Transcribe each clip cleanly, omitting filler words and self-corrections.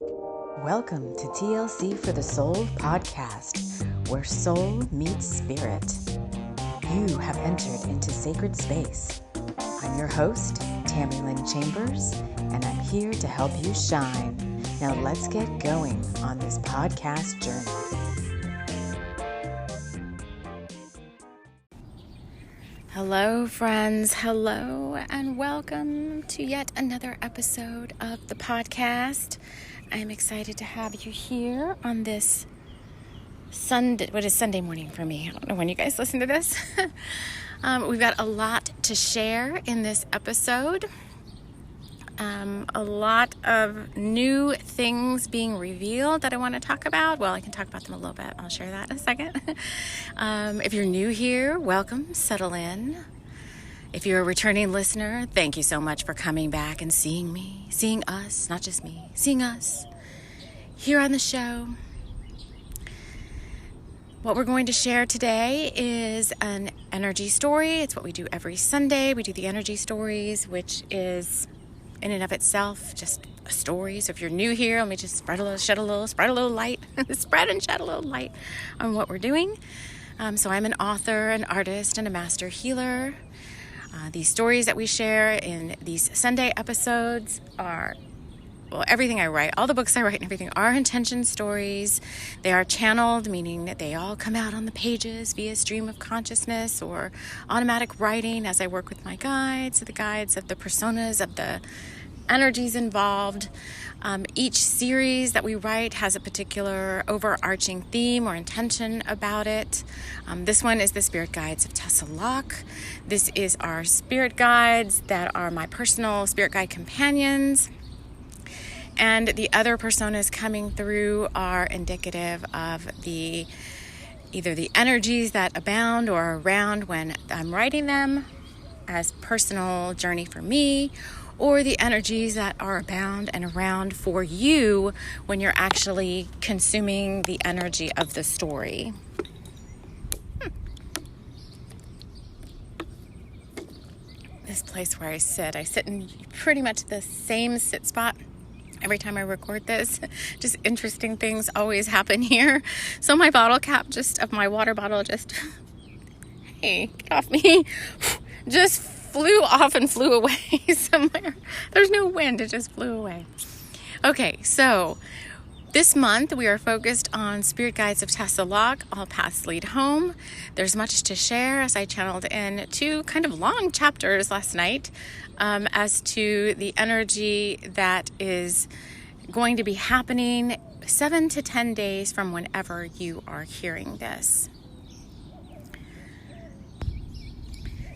Welcome to TLC for the Soul podcast, where soul meets spirit. You have entered into sacred space. I'm your host, Tammy Lynn Chambers, and I'm here to help you shine. Now let's get going on this podcast journey. Hello, friends. Hello, and welcome to yet another episode of the podcast. I'm excited to have you here on this Sunday. What is Sunday morning for me? I don't know when you guys listen to this. We've got a lot to share in this episode. A lot of new things being revealed that I want to talk about. Well, I can talk about them a little bit. I'll share that in a second. If you're new here, welcome. Settle in. If you're a returning listener, thank you so much for coming back and seeing me, seeing us, not just me, seeing us here on the show. What we're going to share today is an energy story. It's what we do every Sunday. We do the energy stories, which is in and of itself just a story. So if you're new here, let me just spread a little light on what we're doing. So I'm an author, an artist, and a master healer. These stories that we share in these Sunday episodes are, well, everything I write, all the books I write and everything are intention stories. They are channeled, meaning that they all come out on the pages via stream of consciousness or automatic writing as I work with my guides, the guides of the personas of the energies involved. Each series that we write has a particular overarching theme or intention about it. This one is the Spirit Guides of Tessa Locke. This is our spirit guides that are my personal spirit guide companions. And the other personas coming through are indicative of either the energies that abound or around when I'm writing them as personal journey for me, or the energies that are abound and around for you when you're actually consuming the energy of the story. This place where I sit in pretty much the same sit spot every time I record this. Just interesting things always happen here. So my bottle cap of my water bottle hey, get off me, just flew off and flew away somewhere. There's no wind, it just flew away. Okay, so this month we are focused on Spirit Guides of Tessa Locke, All Paths Lead Home. There's much to share as I channeled in 2 kind of long chapters last night as to the energy that is going to be happening 7 to 10 days from whenever you are hearing this.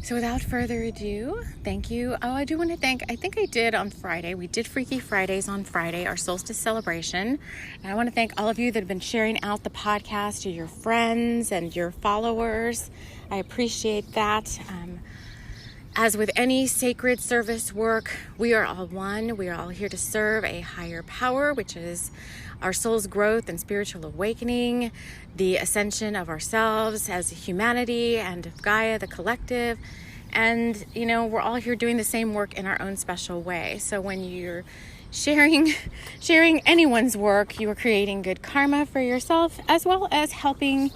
So without further ado, thank you. I do want to thank, I think I did on Friday. We did Freaky Fridays on Friday, our solstice celebration. And I want to thank all of you that have been sharing out the podcast to your friends and your followers. I appreciate that. As with any sacred service work, we are all one. We are all here to serve a higher power, which is our soul's growth and spiritual awakening, the ascension of ourselves as humanity and of Gaia, the collective. And, we're all here doing the same work in our own special way. So when you're sharing anyone's work, you are creating good karma for yourself, as well as helping.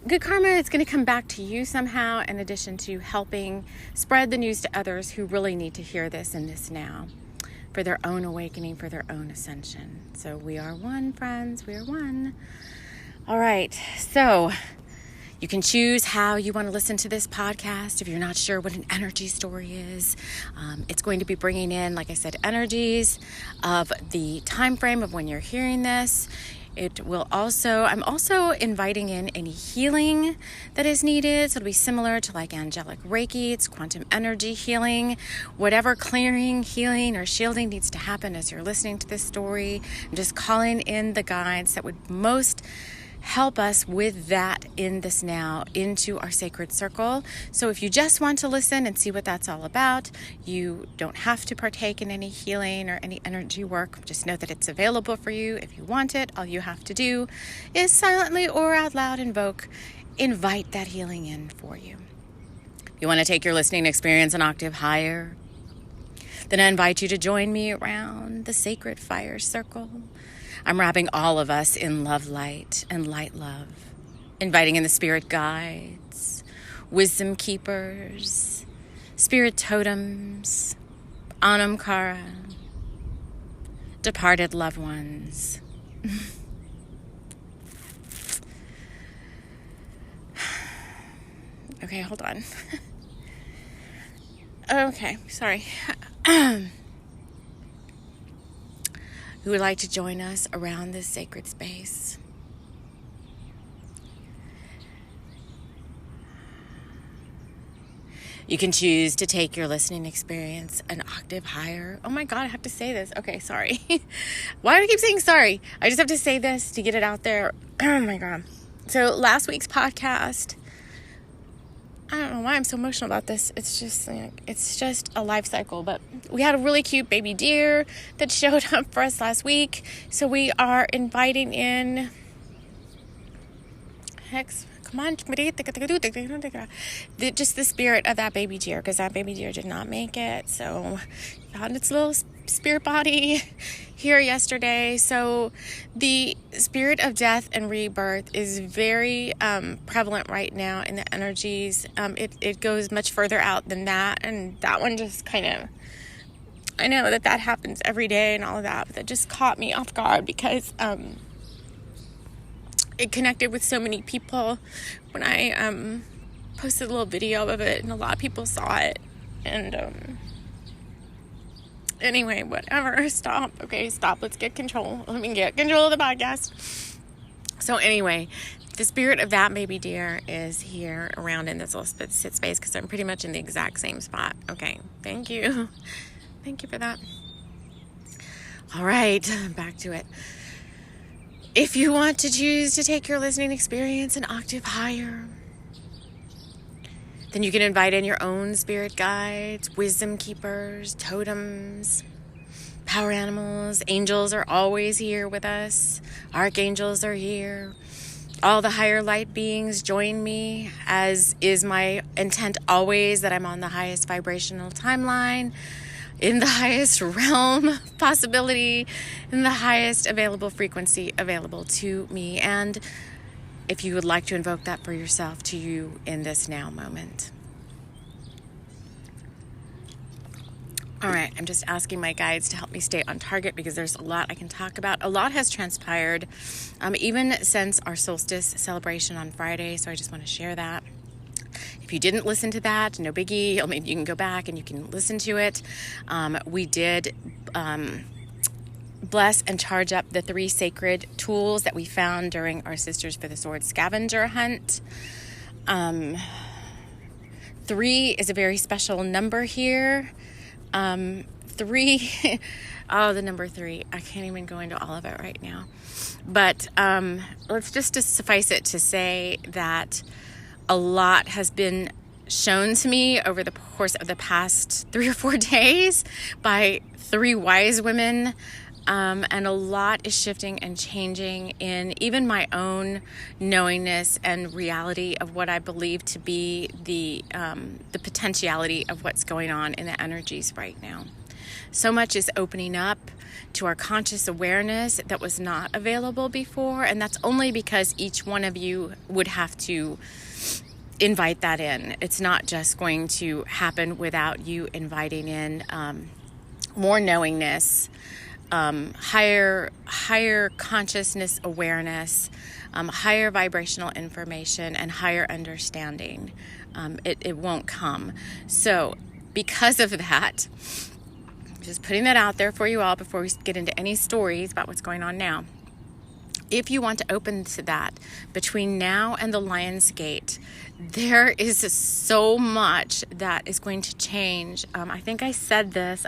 Good karma is going to come back to you somehow, in addition to helping spread the news to others who really need to hear this in this now for their own awakening, for their own ascension. So we are one, friends. We are one. All right. So you can choose how you want to listen to this podcast if you're not sure what an energy story is. It's going to be bringing in, like I said, energies of the time frame of when you're hearing this. I'm also inviting in any healing that is needed. So it'll be similar to like angelic Reiki. It's quantum energy healing. Whatever clearing, healing, or shielding needs to happen as you're listening to this story. I'm just calling in the guides that would most help us with that in this now into our sacred circle. So if you just want to listen and see what that's all about, you don't have to partake in any healing or any energy work. Just know that it's available for you if you want it. All you have to do is silently or out loud invite that healing in for you. If you want to take your listening experience an octave higher, Then I invite you to join me around the sacred fire circle. I'm wrapping all of us in love light and light love, inviting in the spirit guides, wisdom keepers, spirit totems, Anam Cara, departed loved ones. Okay, hold on. Okay, sorry. Who would like to join us around this sacred space? You can choose to take your listening experience an octave higher. Oh my God, I have to say this. Okay, sorry. Why do I keep saying sorry? I just have to say this to get it out there. Oh my God. So last week's podcast, I don't know why I'm so emotional about this. It's just a life cycle. But we had a really cute baby deer that showed up for us last week. So we are inviting in come on, just the spirit of that baby deer, because that baby deer did not make it. So found its little spirit body here yesterday. So the spirit of death and rebirth is very prevalent right now in the energies. It goes much further out than that, and that one just kind of, I know that happens every day and all of that, but that just caught me off guard because it connected with so many people when I posted a little video of it, and a lot of people saw it. And anyway, whatever. Stop. Okay, stop. Let's get control. Let me get control of the podcast. So anyway, the spirit of that baby deer is here around in this little sit space, because I'm pretty much in the exact same spot. Okay, thank you. Thank you for that. All right, back to it. If you want to choose to take your listening experience an octave higher, then you can invite in your own spirit guides, wisdom keepers, totems, power animals. Angels are always here with us. Archangels are here. All the higher light beings join me, as is my intent always, that I'm on the highest vibrational timeline, in the highest realm of possibility, in the highest available frequency available to me. And if you would like to invoke that for yourself, to you in this now moment. All right, I'm just asking my guides to help me stay on target, because there's a lot I can talk about. A lot has transpired, even since our solstice celebration on Friday, so I just want to share that. If you didn't listen to that, no biggie. I mean, you can go back and you can listen to it. We did bless and charge up the 3 sacred tools that we found during our Sisters for the Sword scavenger hunt. 3 is a very special number here. 3, the number 3. I can't even go into all of it right now. But let's just suffice it to say that a lot has been shown to me over the course of the past 3 or 4 days by 3 wise women, and a lot is shifting and changing in even my own knowingness and reality of what I believe to be the potentiality of what's going on in the energies right now. So much is opening up to our conscious awareness that was not available before, and that's only because each one of you would have to invite that in. It's not just going to happen without you inviting in more knowingness, higher consciousness awareness, higher vibrational information, and higher understanding. It won't come. So because of that, just putting that out there for you all before we get into any stories about what's going on now. If you want to open to that between now and the Lion's Gate, there is so much that is going to change. I think we said this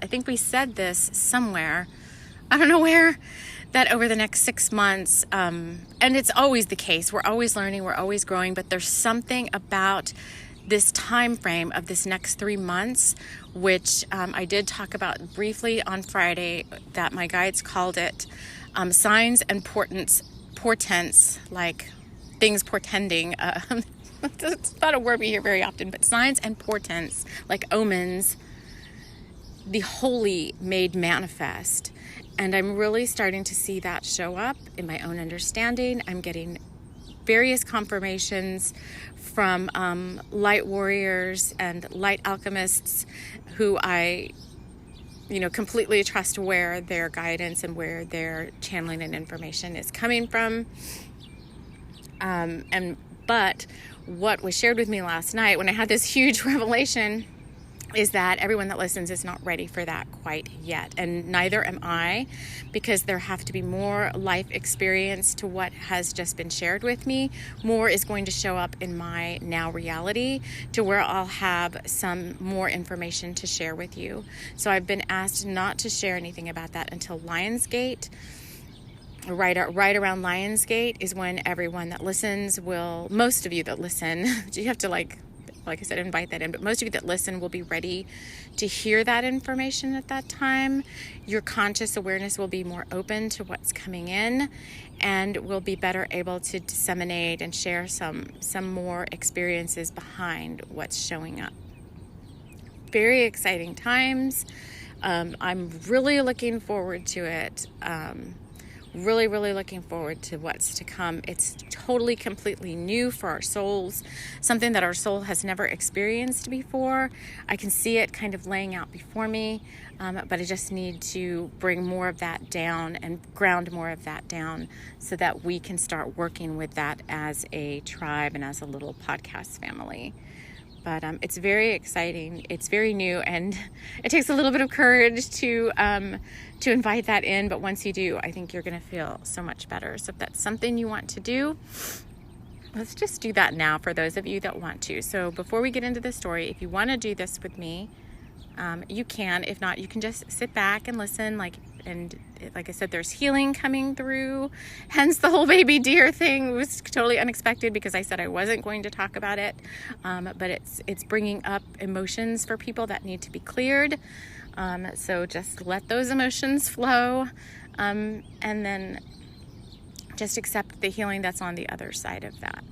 somewhere, I don't know where, that over the next 6 months, and it's always the case, we're always learning, we're always growing, but there's something about this time frame of this next 3 months, which I did talk about briefly on Friday, that my guides called it signs and portents, like things portending. It's not a word we hear very often, but signs and portents, like omens, the holy made manifest. And I'm really starting to see that show up in my own understanding. I'm getting various confirmations from light warriors and light alchemists who I completely trust where their guidance and where their channeling and information is coming from. But what was shared with me last night when I had this huge revelation is that everyone that listens is not ready for that quite yet. And neither am I, because there have to be more life experience to what has just been shared with me. More is going to show up in my now reality to where I'll have some more information to share with you. So I've been asked not to share anything about that until Lionsgate. Right around Lionsgate is when everyone that listens will, most of you that listen, you have to like I said, invite that in, but most of you that listen will be ready to hear that information at that time. Your conscious awareness will be more open to what's coming in, and will be better able to disseminate and share some more experiences behind what's showing up. Very exciting times. I'm really looking forward to it. Really looking forward to what's to come. It's totally, completely new for our souls, something that our soul has never experienced before. I can see it kind of laying out before me, but I just need to bring more of that down and ground more of that down so that we can start working with that as a tribe and as a little podcast family. But it's very exciting. It's very new, and it takes a little bit of courage to invite that in. But once you do, I think you're going to feel so much better. So if that's something you want to do, let's just do that now for those of you that want to. So before we get into the story, if you want to do this with me, you can. If not, you can just sit back and listen. Like I said, there's healing coming through. Hence the whole baby deer thing was totally unexpected, because I said I wasn't going to talk about it. But it's bringing up emotions for people that need to be cleared. So just let those emotions flow, and then just accept the healing that's on the other side of that.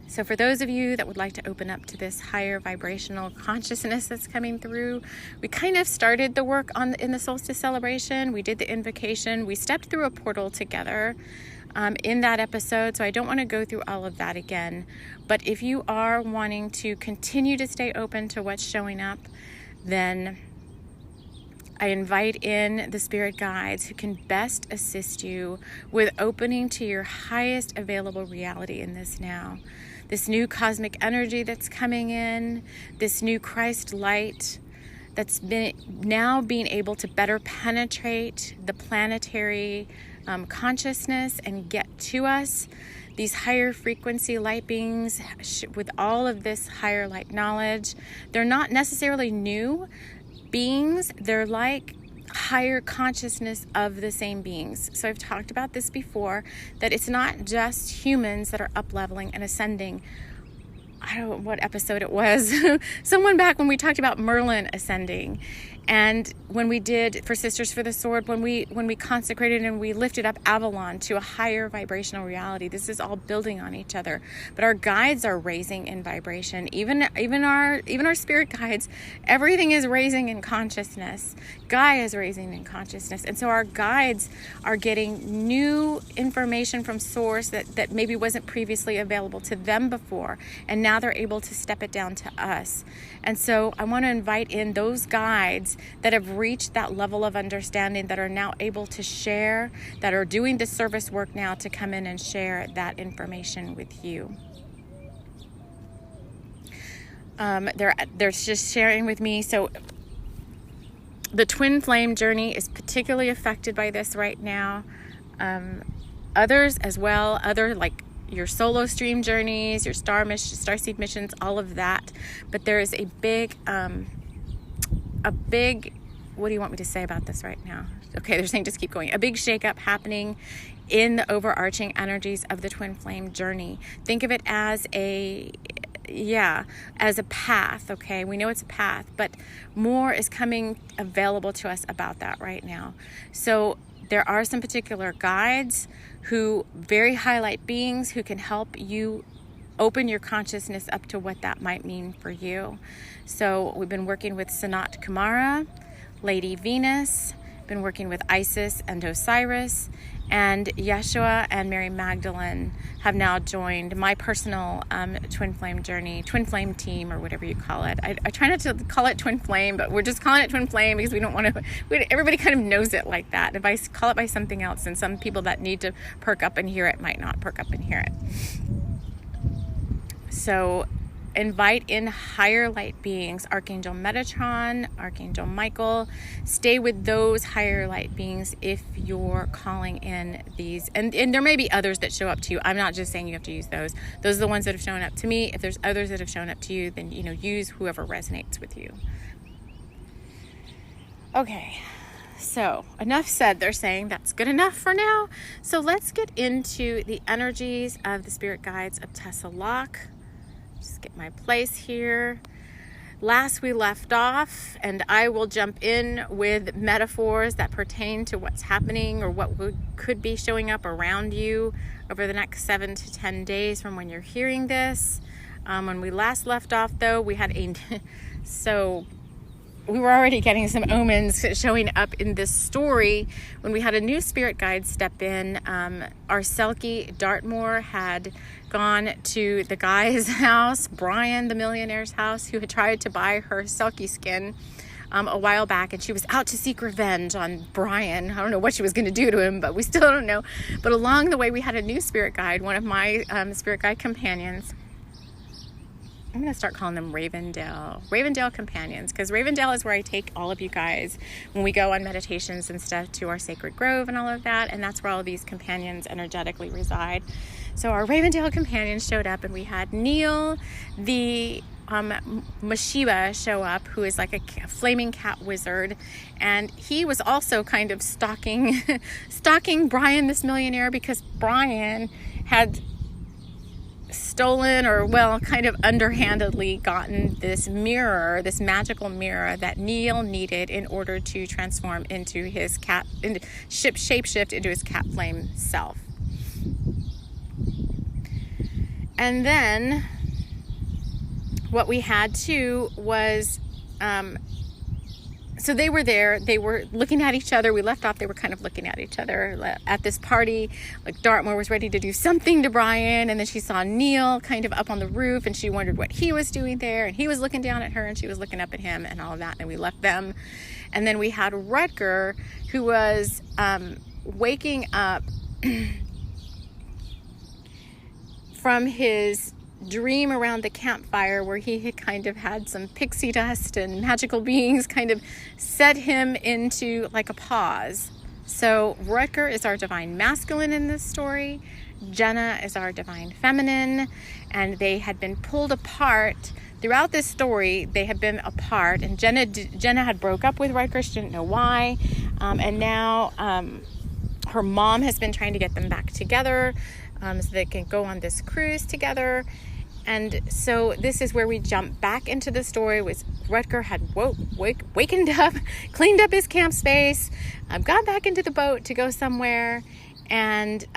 So for those of you that would like to open up to this higher vibrational consciousness that's coming through, we kind of started the work in the solstice celebration. We did the invocation. We stepped through a portal together in that episode, so I don't want to go through all of that again. But if you are wanting to continue to stay open to what's showing up, then I invite in the spirit guides who can best assist you with opening to your highest available reality in this now. This new cosmic energy that's coming in, this new Christ light that's been now being able to better penetrate the planetary consciousness and get to us. These higher frequency light beings with all of this higher light knowledge, they're not necessarily new beings. They're like higher consciousness of the same beings. So I've talked about this before, that it's not just humans that are up leveling and ascending. I don't know what episode it was. Someone back when we talked about Merlin ascending, and when we did for Sisters for the Sword, when we consecrated and we lifted up Avalon to a higher vibrational reality. This is all building on each other. But our guides are raising in vibration. Even our spirit guides, everything is raising in consciousness. Gaia is raising in consciousness. And so our guides are getting new information from source that maybe wasn't previously available to them before. And now they're able to step it down to us. And so I want to invite in those guides that have reached that level of understanding, that are now able to share, that are doing the service work now to come in and share that information with you. They're just sharing with me. So the twin flame journey is particularly affected by this right now. Others as well, like your solo stream journeys, your starseed missions, all of that. But there is a big, what do you want me to say about this right now? Okay, they're saying just keep going. A big shakeup happening in the overarching energies of the twin flame journey. Think of it as a path, okay? We know it's a path, but more is coming available to us about that right now. So there are some particular guides very highlight beings who can help you open your consciousness up to what that might mean for you. So we've been working with Sanat Kumara, Lady Venus, been working with Isis and Osiris, and Yeshua and Mary Magdalene have now joined my personal twin flame journey, twin flame team, or whatever you call it. I try not to call it twin flame, but we're just calling it twin flame because we don't want to, everybody kind of knows it like that. If I call it by something else, then some people that need to perk up and hear it might not perk up and hear it. So invite in higher light beings, Archangel Metatron, Archangel Michael. Stay with those higher light beings if you're calling in these. And there may be others that show up to you. I'm not just saying you have to use those. Those are the ones that have shown up to me. If there's others that have shown up to you, then, use whoever resonates with you. Okay. So enough said. They're saying that's good enough for now. So let's get into the energies of the spirit guides of Tessa Locke. Just get my place here. Last we left off, and I will jump in with metaphors that pertain to what's happening or what could be showing up around you over the next 7 to 10 days from when you're hearing this. When we last left off, though, we had we were already getting some omens showing up in this story when we had a new spirit guide step in. Our Selkie Dartmoor had gone to the guy's house, Brian, the millionaire's house, who had tried to buy her Selkie skin a while back, and she was out to seek revenge on Brian. I don't know what she was going to do to him, but we still don't know. But along the way, we had a new spirit guide, one of my spirit guide companions. I'm going to start calling them Ravendale Companions, because Ravendale is where I take all of you guys when we go on meditations and stuff to our sacred grove and all of that, and that's where all of these companions energetically reside. So our Ravendale Companions showed up, and we had Neil, the Mashiba, show up, who is like a flaming cat wizard, and he was also kind of stalking Brian, this millionaire, because Brian had stolen, or kind of underhandedly gotten this magical mirror that Neil needed in order to transform into his shapeshift into his cat flame self. And then what we had too was so they were there, they were looking at each other. We left off, they were kind of looking at each other at this party. Like Dartmoor was ready to do something to Brian, and then she saw Neil kind of up on the roof, and she wondered what he was doing there, and he was looking down at her, and she was looking up at him, and all of that, and we left them. And then we had Rutger, who was waking up from his dream around the campfire, where he had kind of had some pixie dust and magical beings kind of set him into like a pause. So Rutger is our divine masculine in this story. Jenna is our divine feminine, and they had been pulled apart throughout this story. They had been apart, and Jenna had broke up with Rutger. She didn't know why, and now her mom has been trying to get them back together so they can go on this cruise together. And so this is where we jump back into the story. Was Rutger had wakened up, cleaned up his camp space, got back into the boat to go somewhere, and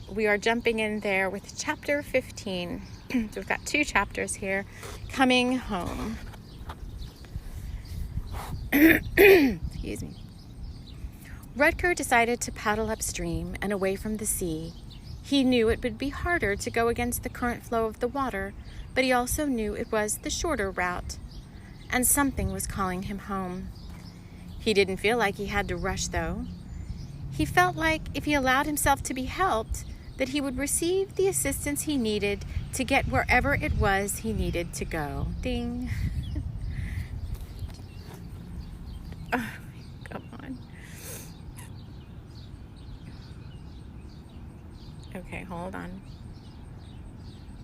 we are jumping in there with chapter 15. So we've got 2 chapters here. Coming home. Excuse me. Rutger decided to paddle upstream and away from the sea. He knew it would be harder to go against the current flow of the water, but he also knew it was the shorter route, and something was calling him home. He didn't feel like he had to rush, though. He felt like if he allowed himself to be helped, that he would receive the assistance he needed to get wherever it was he needed to go. Ding. Oh, come on. Okay, hold on.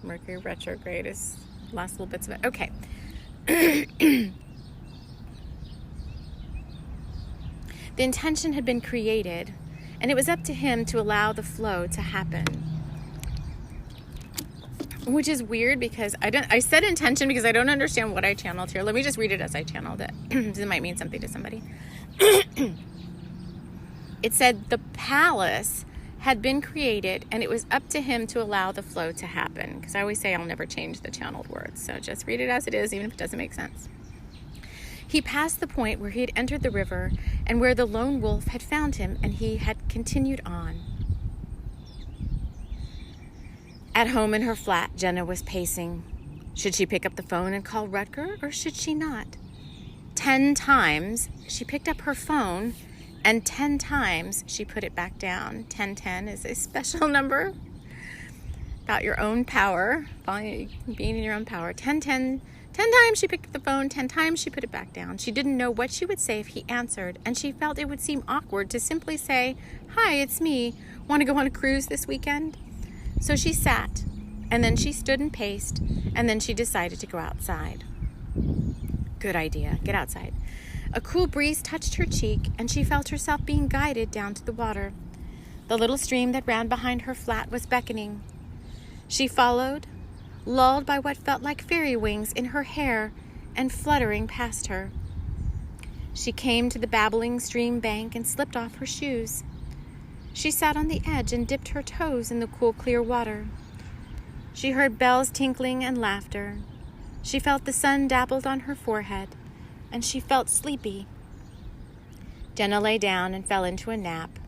Mercury retrograde is last little bits of it. Okay. The intention had been created, and it was up to him to allow the flow to happen. Which is weird, because I said intention because I don't understand what I channeled here. Let me just read it as I channeled it. It might mean something to somebody. It said the palace had been created, and it was up to him to allow the flow to happen. Because I always say I'll never change the channeled words, so just read it as it is, even if it doesn't make sense. He passed the point where he had entered the river and where the lone wolf had found him, and he had continued on. At home in her flat, Jenna was pacing. Should she pick up the phone and call Rutger, or should she not? 10 times she picked up her phone, and 10 times she put it back down. 1010 is a special number about your own power, being in your own power. 10 times she picked up the phone, 10 times she put it back down. She didn't know what she would say if he answered, and she felt it would seem awkward to simply say, "Hi, it's me. Want to go on a cruise this weekend?" So she sat, and then she stood and paced, and then she decided to go outside. Good idea. Get outside. A cool breeze touched her cheek, and she felt herself being guided down to the water. The little stream that ran behind her flat was beckoning. She followed, lulled by what felt like fairy wings in her hair and fluttering past her. She came to the babbling stream bank and slipped off her shoes. She sat on the edge and dipped her toes in the cool, clear water. She heard bells tinkling and laughter. She felt the sun dappled on her forehead, and she felt sleepy. Jenna lay down and fell into a nap.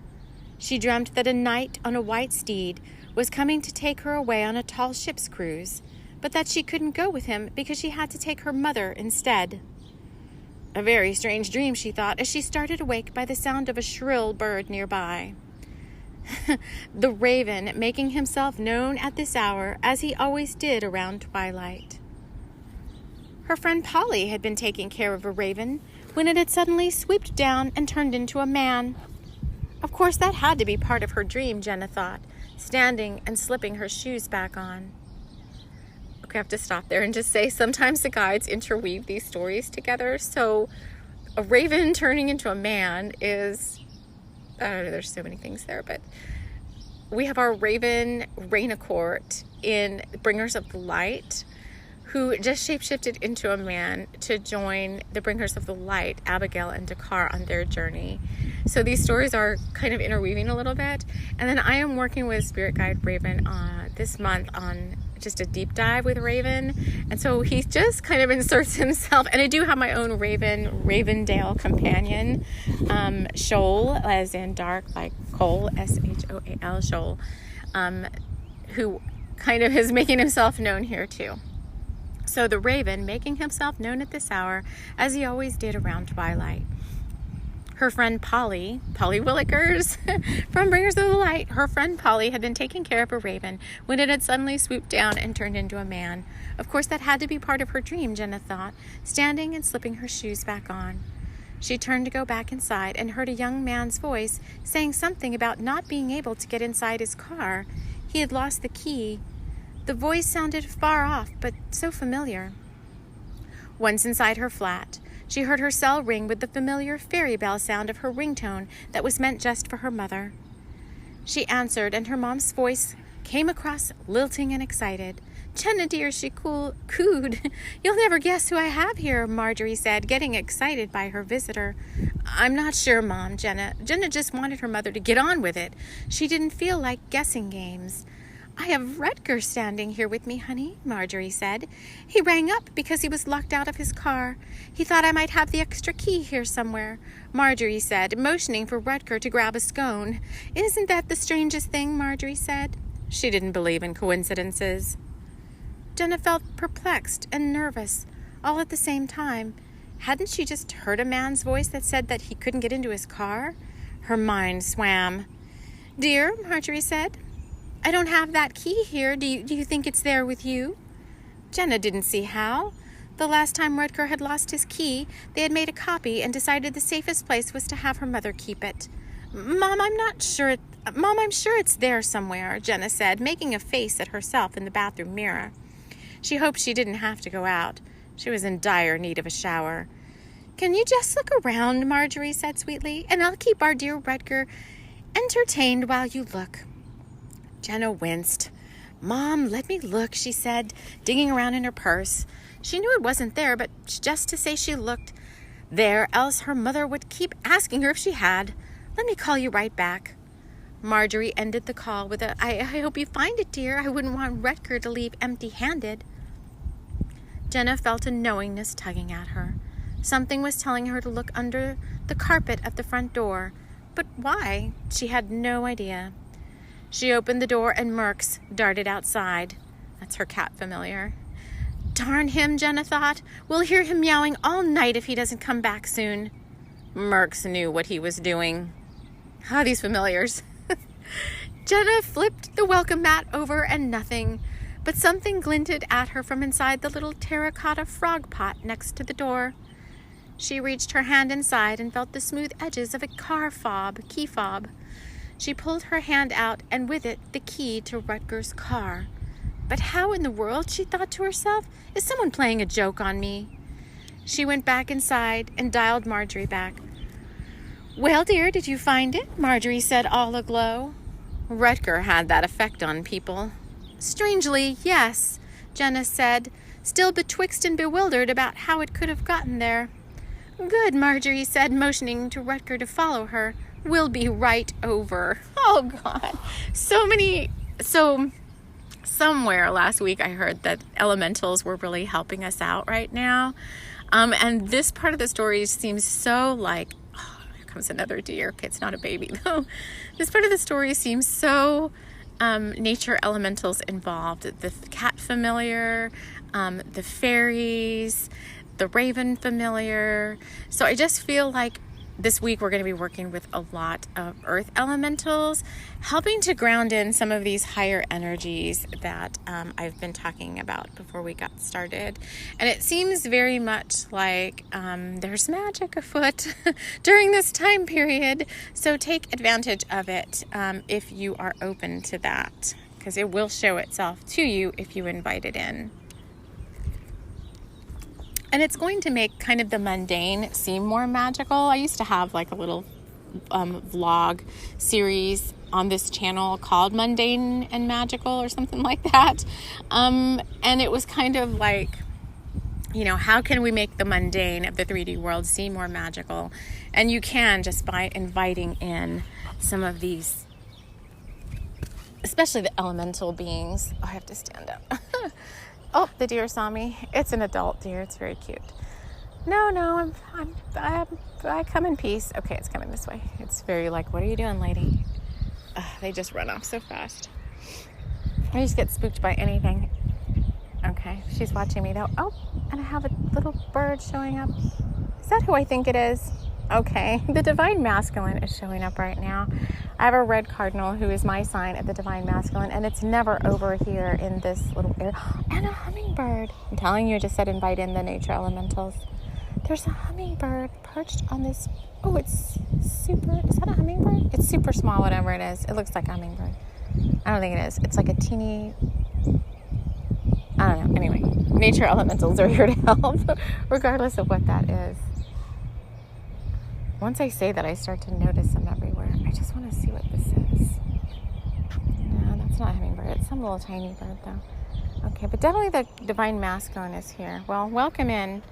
She dreamt that a knight on a white steed was coming to take her away on a tall ship's cruise, but that she couldn't go with him because she had to take her mother instead. A very strange dream, she thought, as she started awake by the sound of a shrill bird nearby. The raven making himself known at this hour, as he always did around twilight. Her friend Polly had been taking care of a raven when it had suddenly swooped down and turned into a man. Of course, that had to be part of her dream, Jenna thought, standing and slipping her shoes back on. Okay, I have to stop there and just say sometimes the guides interweave these stories together. So a raven turning into a man is, I don't know, there's so many things there, but we have our raven Rainicourt in Bringers of the Light, who just shapeshifted into a man to join the Bringers of the Light, Abigail and Dakar, on their journey. So these stories are kind of interweaving a little bit. And then I am working with Spirit Guide Raven this month on just a deep dive with Raven. And so he just kind of inserts himself. And I do have my own Ravendale Companion, Shoal, as in dark, like coal, S-H-O-A-L, Shoal, who kind of is making himself known here too. So the raven making himself known at this hour, as he always did around twilight. Her friend Polly Willikers from Bringers of the Light, her friend Polly had been taking care of a raven when it had suddenly swooped down and turned into a man. Of course, that had to be part of her dream, Jenna thought, standing and slipping her shoes back on. She turned to go back inside and heard a young man's voice saying something about not being able to get inside his car. He had lost the key. The voice sounded far off, but so familiar. Once inside her flat, she heard her cell ring with the familiar fairy bell sound of her ringtone that was meant just for her mother. She answered, and her mom's voice came across lilting and excited. "Jenna, dear," she cooed. "You'll never guess who I have here," Marjorie said, getting excited by her visitor. "I'm not sure, Mom." Jenna just wanted her mother to get on with it. She didn't feel like guessing games. "I have Rutger standing here with me, honey," Marjorie said. "He rang up because he was locked out of his car. He thought I might have the extra key here somewhere," Marjorie said, motioning for Rutger to grab a scone. "Isn't that the strangest thing?" Marjorie said. She didn't believe in coincidences. Jenna felt perplexed and nervous, all at the same time. Hadn't she just heard a man's voice that said that he couldn't get into his car? Her mind swam. "Dear," Marjorie said, "I don't have that key here. Do you think it's there with you?" Jenna didn't see how. The last time Rutger had lost his key, they had made a copy and decided the safest place was to have her mother keep it. Mom, I'm sure it's there somewhere," Jenna said, making a face at herself in the bathroom mirror. She hoped she didn't have to go out. She was in dire need of a shower. "Can you just look around," Marjorie said sweetly, "and I'll keep our dear Rutger entertained while you look." Jenna winced. "Mom, let me look," she said, digging around in her purse. She knew it wasn't there, but just to say she looked there, else her mother would keep asking her if she had. "Let me call you right back." Marjorie ended the call with I hope you find it, dear. I wouldn't want Rutger to leave empty-handed. Jenna felt a knowingness tugging at her. Something was telling her to look under the carpet at the front door. But why? She had no idea. She opened the door and Merx darted outside. That's her cat familiar. Darn him, Jenna thought. We'll hear him meowing all night if he doesn't come back soon. Merx knew what he was doing. Ah, these familiars. Jenna flipped the welcome mat over and nothing, but something glinted at her from inside the little terracotta frog pot next to the door. She reached her hand inside and felt the smooth edges of a key fob. She pulled her hand out and with it the key to Rutger's car. But how in the world, she thought to herself, is someone playing a joke on me? She went back inside and dialed Marjorie back. Well, dear, did you find it? Marjorie said, all aglow. Rutger had that effect on people. Strangely, yes, Jenna said, still betwixt and bewildered about how it could have gotten there. Good, Marjorie said, motioning to Rutger to follow her. We'll be right over. Oh, God. Somewhere last week I heard that elementals were really helping us out right now. And this part of the story seems so like, oh, here comes another deer. Okay, it's not a baby though. This part of the story seems so nature elementals involved. The cat familiar, the fairies, the raven familiar. So I just feel like this week we're going to be working with a lot of earth elementals, helping to ground in some of these higher energies that I've been talking about before we got started. And it seems very much like there's magic afoot during this time period. So take advantage of it if you are open to that, because it will show itself to you if you invite it in. And it's going to make kind of the mundane seem more magical. I used to have like a little vlog series on this channel called Mundane and Magical or something like that. And it was kind of like, you know, how can we make the mundane of the 3D world seem more magical? And you can just by inviting in some of these, especially the elemental beings. Oh, I have to stand up. Oh, the deer saw me. It's an adult deer. It's very cute. No, I come in peace. Okay, it's coming this way. It's very like, what are you doing, lady? They just run off so fast. I just get spooked by anything. Okay, she's watching me though. Oh, and I have a little bird showing up. Is that who I think it is? Okay, the Divine Masculine is showing up right now. I have a red cardinal who is my sign of the Divine Masculine, and it's never over here in this little area. And a hummingbird. I'm telling you, I just said invite in the nature elementals. There's a hummingbird perched on this. Oh, it's super. Is that a hummingbird? It's super small, whatever it is. It looks like a hummingbird. I don't think it is. It's like a teeny. I don't know. Anyway, nature elementals are here to help, regardless of what that is. Once I say that, I start to notice them everywhere. I just want to see what this is. No, that's not a hummingbird. It's some little tiny bird, though. Okay, but definitely the Divine Masculine is here. Well, welcome in.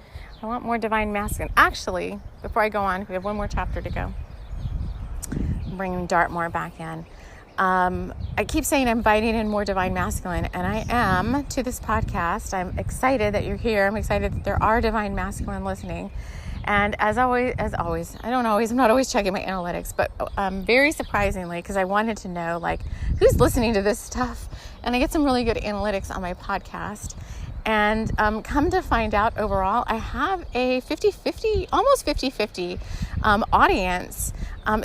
I want more Divine Masculine. Actually, before I go on, we have one more chapter to go. Bring Dartmoor back in. I keep saying I'm inviting in more Divine Masculine, and I am to this podcast. I'm excited that you're here. I'm excited that there are Divine Masculine listening. And as always, I'm not always checking my analytics, but very surprisingly, because I wanted to know, like, who's listening to this stuff? And I get some really good analytics on my podcast. And come to find out, overall, I have a 50-50, almost 50-50 audience.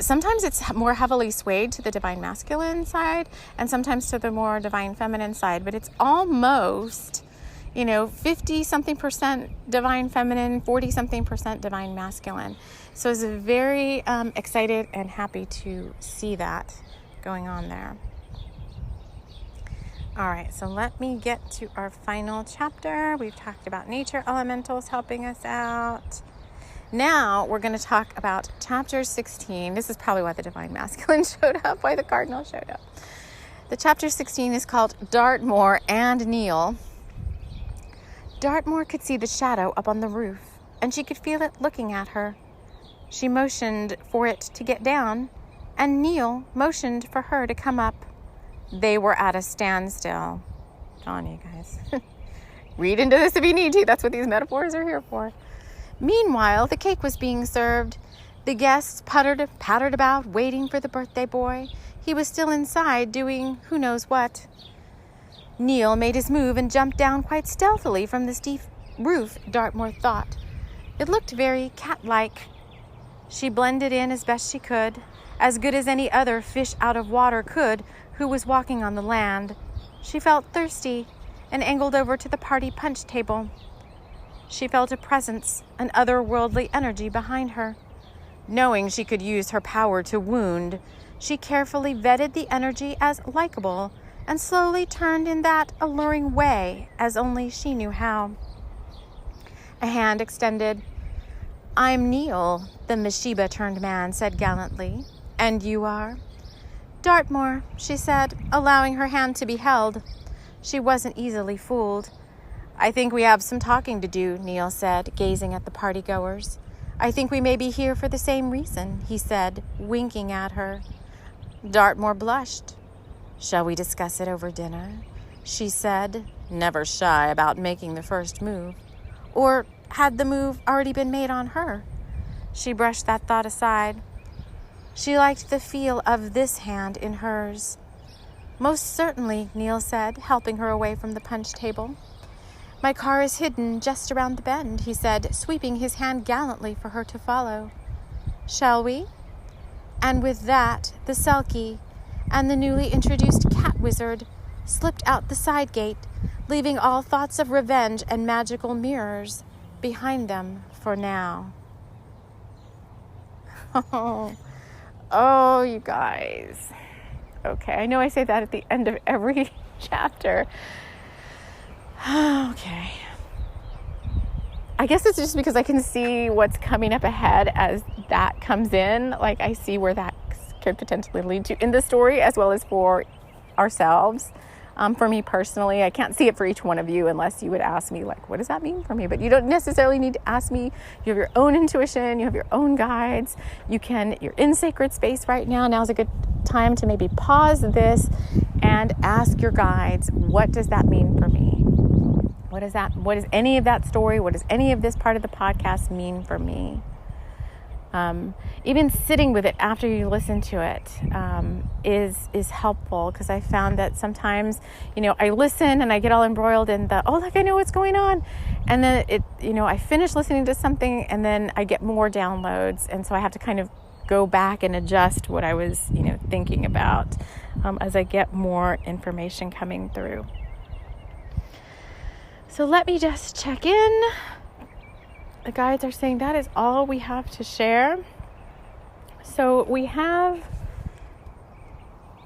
Sometimes it's more heavily swayed to the Divine Masculine side, and sometimes to the more Divine Feminine side, but it's almost, 50-something% Divine Feminine, 40-something% Divine Masculine. So I was very excited and happy to see that going on there. All right, so let me get to our final chapter. We've talked about nature elementals helping us out. Now we're going to talk about chapter 16. This is probably why the Divine Masculine showed up, why the Cardinal showed up. The chapter 16 is called Dartmoor and Neil. Dartmoor could see the shadow up on the roof, and she could feel it looking at her. She motioned for it to get down, and Neil motioned for her to come up. They were at a standstill. On you guys. Read into this if you need to. That's what these metaphors are here for. Meanwhile, the cake was being served. The guests pattered about, waiting for the birthday boy. He was still inside, doing who knows what. Neil made his move and jumped down quite stealthily from the steep roof, Dartmoor thought. It looked very cat-like. She blended in as best she could, as good as any other fish out of water could who was walking on the land. She felt thirsty and angled over to the party punch table. She felt a presence, an otherworldly energy behind her. Knowing she could use her power to wound, she carefully vetted the energy as likable and slowly turned in that alluring way as only she knew how. A hand extended. "I'm Neil," the Meshiba-turned man said gallantly. "And you are?" "Dartmoor," she said, allowing her hand to be held. She wasn't easily fooled. "I think we have some talking to do," Neil said, gazing at the partygoers. "I think we may be here for the same reason," he said, winking at her. Dartmoor blushed. "Shall we discuss it over dinner?" she said, never shy about making the first move. Or had the move already been made on her? She brushed that thought aside. She liked the feel of this hand in hers. "Most certainly," Neil said, helping her away from the punch table. "My car is hidden just around the bend," he said, sweeping his hand gallantly for her to follow. "Shall we?" And with that, the Selkie and the newly introduced cat wizard slipped out the side gate, leaving all thoughts of revenge and magical mirrors behind them for now. Oh, you guys. Okay, I know I say that at the end of every chapter. Okay. I guess it's just because I can see what's coming up ahead as that comes in. Like, I see where that could potentially lead to in the story as well as for ourselves. For me personally, I can't see it for each one of you unless you would ask me, like, what does that mean for me? But you don't necessarily need to ask me. You have your own intuition. You have your own guides. You're in sacred space right now. Now's a good time to maybe pause this and ask your guides, what does that mean for me? What does any of that story, what does any of this part of the podcast mean for me? Even sitting with it after you listen to it is helpful, because I found that sometimes, I listen and I get all embroiled in I know what's going on. And then I finish listening to something and then I get more downloads. And so I have to kind of go back and adjust what I was, thinking about as I get more information coming through. So let me just check in. The guides are saying that is all we have to share. So we have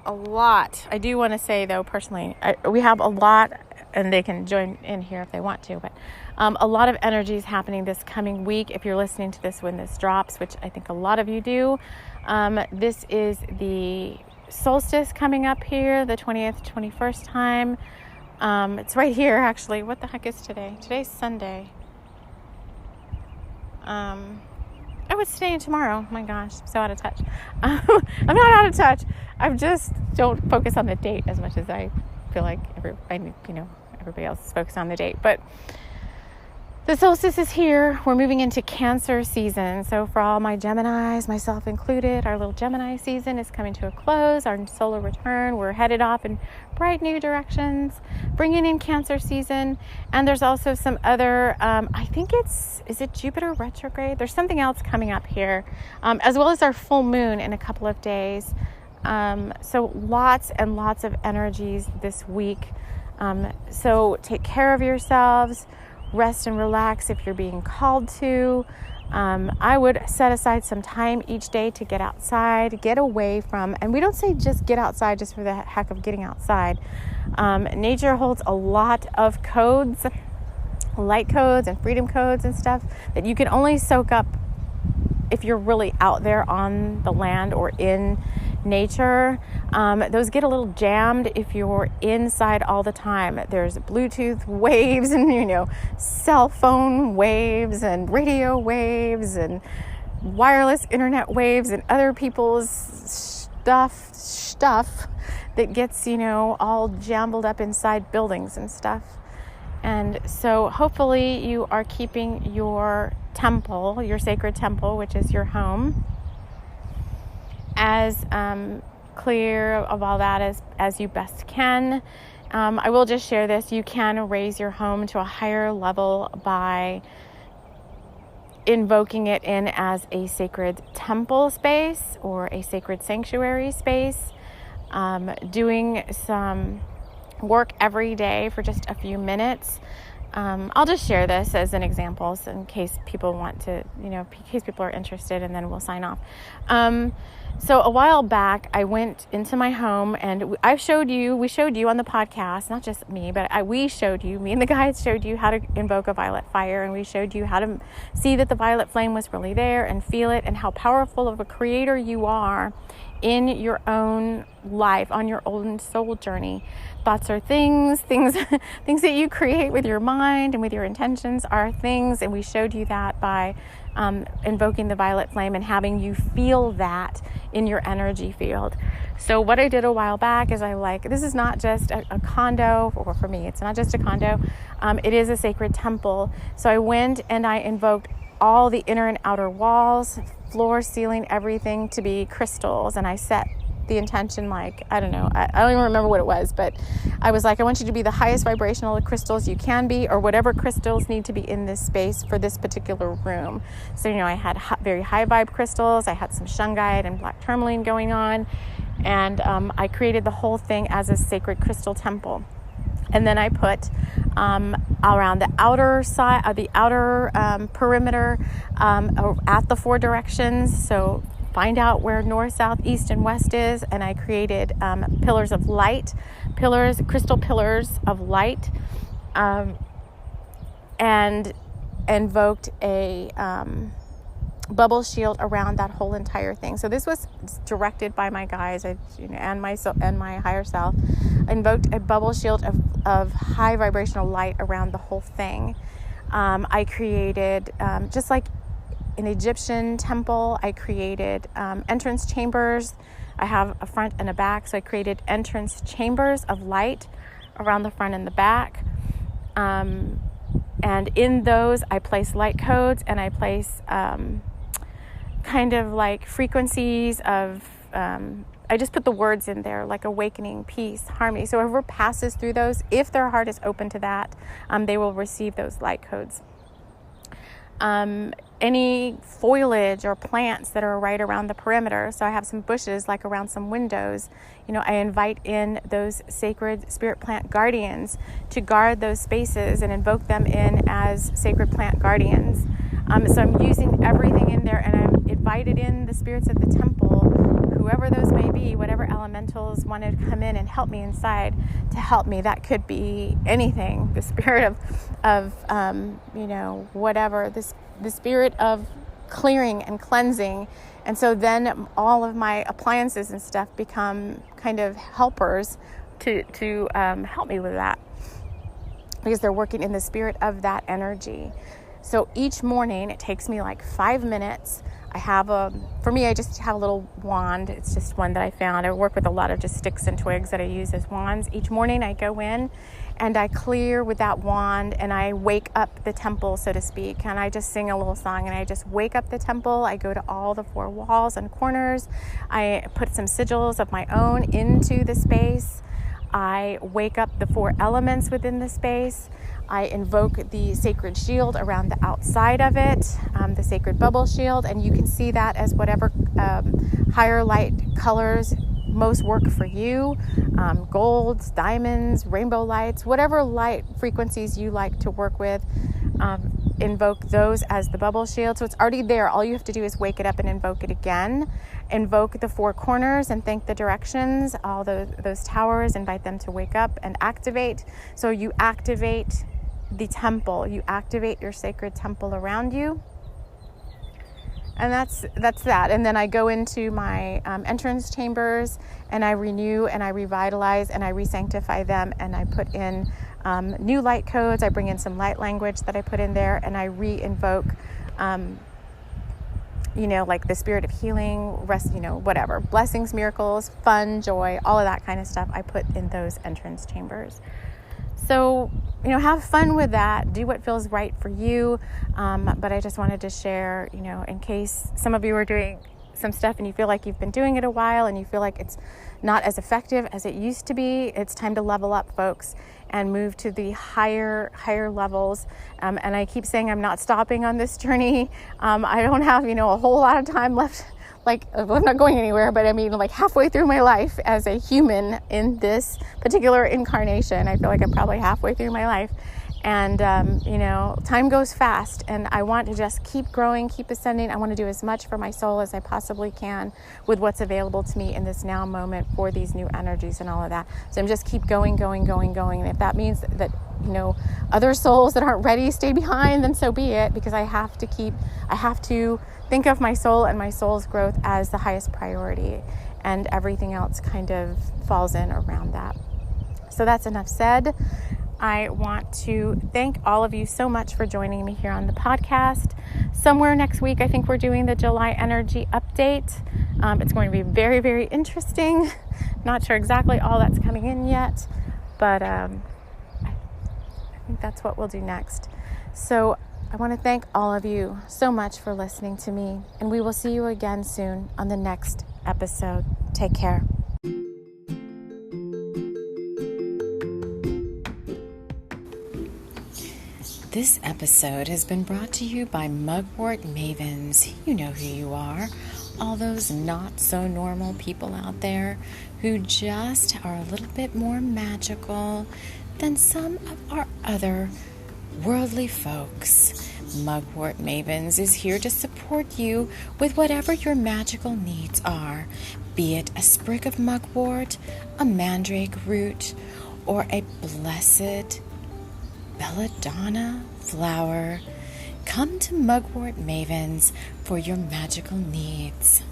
a lot. I do want to say, though, personally, we have a lot, and they can join in here if they want to, but a lot of energies happening this coming week. If you're listening to this when this drops, which I think a lot of you do, this is the solstice coming up here, the 20th, 21st time. It's right here, actually. What the heck is today? Today's Sunday. It's today and tomorrow. Oh my gosh, I'm so out of touch. I'm not out of touch. I just don't focus on the date as much as I feel like everybody else is focused on the date. But the solstice is here. We're moving into Cancer season. So for all my Geminis, myself included, our little Gemini season is coming to a close. Our solar return. We're headed off in bright new directions, bringing in Cancer season. And there's also some other, I think is it Jupiter retrograde? There's something else coming up here, as well as our full moon in a couple of days. So lots and lots of energies this week. So take care of yourselves. Rest and relax if you're being called to. I would set aside some time each day to get outside, get away from, and we don't say just get outside just for the heck of getting outside. Nature holds a lot of codes, light codes and freedom codes and stuff that you can only soak up if you're really out there on the land or in nature. Those get a little jammed if you're inside all the time. There's Bluetooth waves and cell phone waves and radio waves and wireless internet waves and other people's stuff that gets, all jumbled up inside buildings and stuff. And so hopefully you are keeping your temple, your sacred temple, which is your home, as clear of all that as you best can. I will just share this. You can raise your home to a higher level by invoking it in as a sacred temple space or a sacred sanctuary space, doing some work every day for just a few minutes. I'll just share this as an example, so in case people want to, in case people are interested, and then we'll sign off. So a while back, I went into my home, and we showed you on the podcast, not just me, but me and the guys showed you how to invoke a violet fire, and we showed you how to see that the violet flame was really there and feel it, and how powerful of a creator you are in your own life, on your own soul journey. Thoughts are things that you create with your mind and with your intentions are things, and we showed you that by invoking the violet flame and having you feel that in your energy field. So what I did a while back is this is not just a condo, or for me, it's not just a condo. It is a sacred temple. So I went and I invoked all the inner and outer walls, floor, ceiling, everything to be crystals. And I set the intention, I don't even remember what it was, but I was I want you to be the highest vibrational crystals you can be, or whatever crystals need to be in this space for this particular room. So, I had very high vibe crystals. I had some shungite and black tourmaline going on. And I created the whole thing as a sacred crystal temple. And then I put around the outer side, the outer perimeter at the 4 directions. So find out where north, south, east, and west is. And I created pillars of light, crystal pillars of light, and invoked a bubble shield around that whole entire thing. So this was directed by my guys, and my higher self. Invoked a bubble shield of high vibrational light around the whole thing. I created, just like an Egyptian temple, I created entrance chambers. I have a front and a back, so I created entrance chambers of light around the front and the back. And in those, I place light codes, and I place frequencies of, I just put the words in there, like awakening, peace, harmony. So whoever passes through those, if their heart is open to that, they will receive those light codes. Any foliage or plants that are right around the perimeter. So I have some bushes around some windows. I invite in those sacred spirit plant guardians to guard those spaces and invoke them in as sacred plant guardians. So I'm using everything in there, and I'm invited in the spirits of the temple, whoever those may be, whatever elementals want to come in and help me inside to help me. That could be anything. The spirit of whatever, the spirit of clearing and cleansing. And so then all of my appliances and stuff become kind of helpers to help me with that, because they're working in the spirit of that energy. So each morning it takes me 5 minutes. For me, I just have a little wand. It's just one that I found. I work with a lot of just sticks and twigs that I use as wands. Each morning I go in and I clear with that wand, and I wake up the temple, so to speak. And I just sing a little song, and I just wake up the temple. I go to all the 4 walls and corners. I put some sigils of my own into the space. I wake up the 4 elements within the space. I invoke the sacred shield around the outside of it, the sacred bubble shield, and you can see that as whatever higher light colors most work for you, golds, diamonds, rainbow lights, whatever light frequencies you like to work with. Invoke those as the bubble shield. So it's already there. All you have to do is wake it up and invoke it again. Invoke the 4 corners and thank the directions, all those towers, invite them to wake up and activate. So you activate the temple, you activate your sacred temple around you. And that's that. And then I go into my entrance chambers, and I renew and I revitalize and I re-sanctify them, and I put in new light codes. I bring in some light language that I put in there, and I re-invoke like the spirit of healing, rest, whatever, blessings, miracles, fun, joy, all of that kind of stuff I put in those entrance chambers. So, have fun with that. Do what feels right for you. But I just wanted to share, in case some of you are doing some stuff and you feel like you've been doing it a while and you feel like it's not as effective as it used to be, it's time to level up, folks, and move to the higher levels. And I keep saying I'm not stopping on this journey. I don't have, a whole lot of time left. Like, I'm not going anywhere, but I mean, like halfway through my life as a human in this particular incarnation. I feel like I'm probably halfway through my life. And, time goes fast, and I want to just keep growing, keep ascending. I want to do as much for my soul as I possibly can with what's available to me in this now moment for these new energies and all of that. So I'm just keep going. And if that means that, other souls that aren't ready stay behind, then so be it, because I have to think of my soul and my soul's growth as the highest priority, and everything else kind of falls in around that. So that's enough said. I want to thank all of you so much for joining me here on the podcast. Somewhere next week, I think we're doing the July energy update. It's going to be very, very interesting. Not sure exactly all that's coming in yet, but I think that's what we'll do next. So I want to thank all of you so much for listening to me, and we will see you again soon on the next episode. Take care. This episode has been brought to you by Mugwort Mavens. You know who you are. All those not so normal people out there who just are a little bit more magical than some of our other worldly folks. Mugwort Mavens is here to support you with whatever your magical needs are, be it a sprig of mugwort, a mandrake root, or a blessed belladonna flower. Come to Mugwort Mavens for your magical needs.